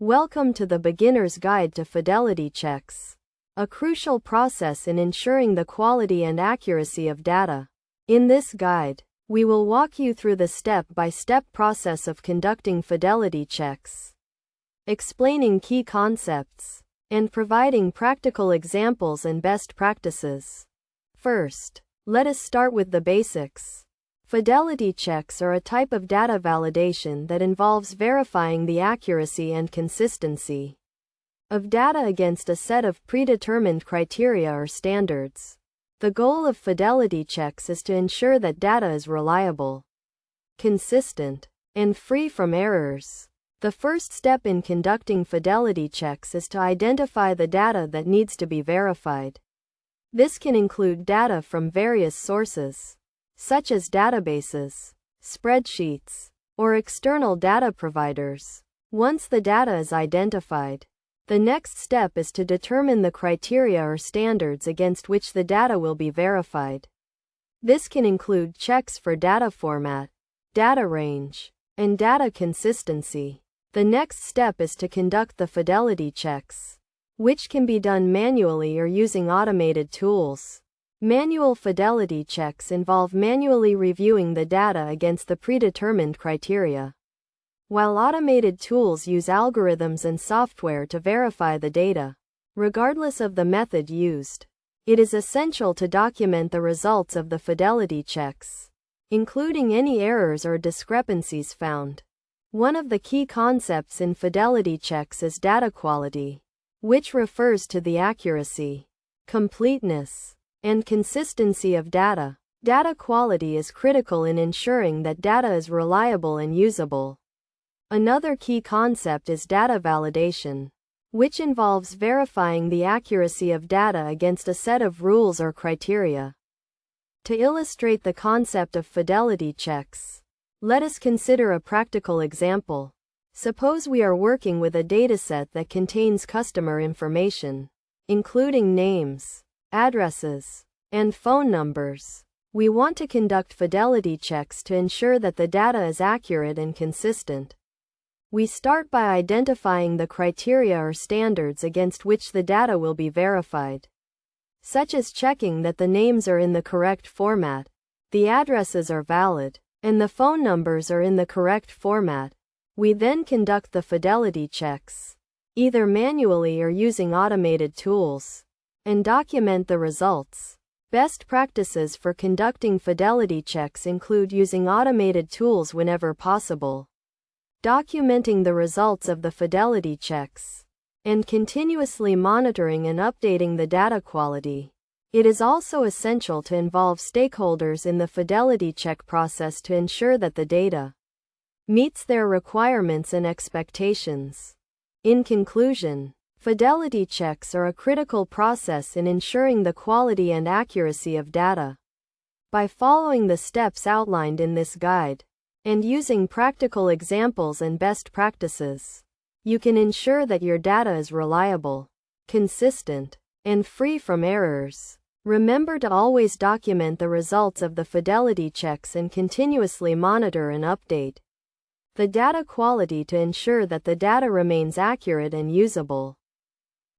Welcome to the Beginner's Guide to Fidelity Checks, a crucial process in ensuring the quality and accuracy of data. In this guide, we will walk you through the step-by-step process of conducting fidelity checks, explaining key concepts, and providing practical examples and best practices. First, let us start with the basics. Fidelity checks are a type of data validation that involves verifying the accuracy and consistency of data against a set of predetermined criteria or standards. The goal of fidelity checks is to ensure that data is reliable, consistent, and free from errors. The first step in conducting fidelity checks is to identify the data that needs to be verified. This can include data from various sources, such as databases, spreadsheets, or external data providers. Once the data is identified, the next step is to determine the criteria or standards against which the data will be verified. This can include checks for data format, data range, and data consistency. The next step is to conduct the fidelity checks, which can be done manually or using automated tools. Manual fidelity checks involve manually reviewing the data against the predetermined criteria, while automated tools use algorithms and software to verify the data. Regardless of the method used, it is essential to document the results of the fidelity checks, including any errors or discrepancies found. One of the key concepts in fidelity checks is data quality, which refers to the accuracy, completeness, and consistency of data. Data quality is critical in ensuring that data is reliable and usable. Another key concept is data validation, which involves verifying the accuracy of data against a set of rules or criteria. To illustrate the concept of fidelity checks, let us consider a practical example. Suppose we are working with a dataset that contains customer information, including names, addresses, and phone numbers. We want to conduct fidelity checks to ensure that the data is accurate and consistent. We start by identifying the criteria or standards against which the data will be verified, such as checking that the names are in the correct format, the addresses are valid, and the phone numbers are in the correct format. We then conduct the fidelity checks, either manually or using automated tools, and document the results. Best practices for conducting fidelity checks include using automated tools whenever possible, documenting the results of the fidelity checks, and continuously monitoring and updating the data quality. It is also essential to involve stakeholders in the fidelity check process to ensure that the data meets their requirements and expectations. In conclusion, fidelity checks are a critical process in ensuring the quality and accuracy of data. By following the steps outlined in this guide, and using practical examples and best practices, you can ensure that your data is reliable, consistent, and free from errors. Remember to always document the results of the fidelity checks and continuously monitor and update the data quality to ensure that the data remains accurate and usable.